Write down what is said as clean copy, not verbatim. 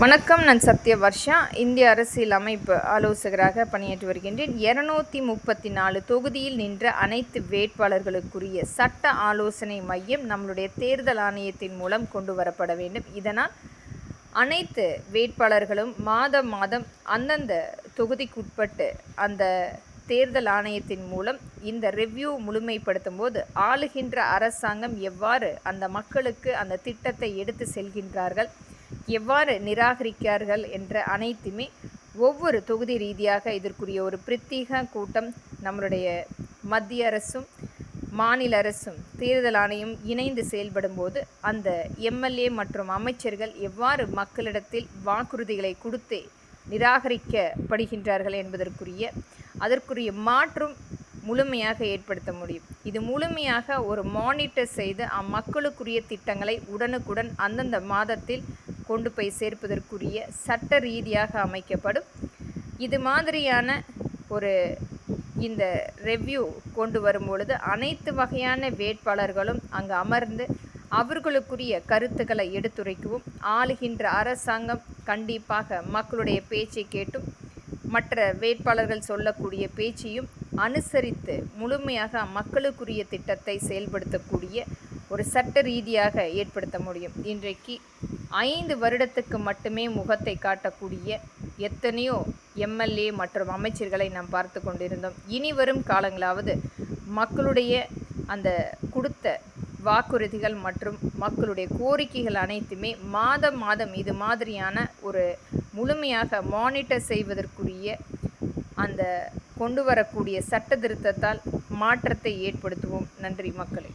வணக்கம். நான் சத்ய வர்ஷா. இந்திய அரசியல் அமைப்பு ஆலோசகராக பணியாற்றி வருகின்றேன். 234 தொகுதியில் நின்ற அனைத்து வேட்பாளர்களுக்குரிய சட்ட ஆலோசனை மையம் நம்மளுடைய தேர்தல் ஆணையத்தின் மூலம் கொண்டு வரப்பட வேண்டும். இதனால் அனைத்து வேட்பாளர்களும் மாதம் அந்தந்த தொகுதிக்குட்பட்டு அந்த தேர்தல் ஆணையத்தின் மூலம் இந்த ரிவ்யூ முழுமைப்படுத்தும் போது ஆளுகின்ற அரசாங்கம் எவ்வாறு அந்த மக்களுக்கு அந்த திட்டத்தை எடுத்து செல்கின்றார்கள், எவ்வாறு நிராகரிக்கிறார்கள் என்ற அனைத்துமே ஒவ்வொரு தொகுதி ரீதியாக இதற்குரிய ஒரு பிரத்யேக கூட்டம் நம்மளுடைய மத்திய அரசும் மாநில அரசும் தேர்தல் ஆணையம் இணைந்து செயல்படும் போது அந்த எம்எல்ஏ மற்றும் அமைச்சர்கள் எவ்வாறு மக்களிடத்தில் வாக்குறுதிகளை கொடுத்து நிராகரிக்கப்படுகின்றார்கள் என்பதற்குரிய அதற்குரிய மாற்றும் முழுமையாக ஏற்படுத்த முடியும். இது முழுமையாக ஒரு மானிட்டர் செய்து அம்மக்களுக்குரிய திட்டங்களை உடனுக்குடன் அந்தந்த மாதத்தில் கொண்டு போய் சேர்ப்பதற்குரிய சட்ட ரீதியாக அமைக்கப்படும். இது மாதிரியான ஒரு இந்த ரெவ்யூ கொண்டு வரும்பொழுது அனைத்து வகையான வேட்பாளர்களும் அங்கு அமர்ந்து அவர்களுக்குரிய கருத்துக்களை எடுத்துரைக்கவும், ஆளுகின்ற அரசாங்கம் கண்டிப்பாக மக்களுடைய பேச்சை கேட்டும் மற்ற வேட்பாளர்கள் சொல்லக்கூடிய பேச்சையும் அனுசரித்து முழுமையாக மக்களுக்குரிய திட்டத்தை செயல்படுத்தக்கூடிய ஒரு சட்ட ரீதியாக ஏற்படுத்த முடியும். இன்றைக்கு 5 வருடத்துக்கு மட்டுமே முகத்தை காட்டக்கூடிய எத்தனையோ எம்எல்ஏ மற்றும் அமைச்சர்களை நாம் பார்த்து கொண்டிருந்தோம். இனி வரும் காலங்களாவது மக்களுடைய அந்த கொடுத்த வாக்குறுதிகள் மற்றும் மக்களுடைய கோரிக்கைகள் அனைத்துமே மாதம் இது மாதிரியான ஒரு முழுமையாக மானிட்டர் செய்வதற்குரிய அந்த கொண்டு வரக்கூடிய சட்ட திருத்தத்தால் மாற்றத்தை ஏற்படுத்துவோம். நன்றி மக்களே.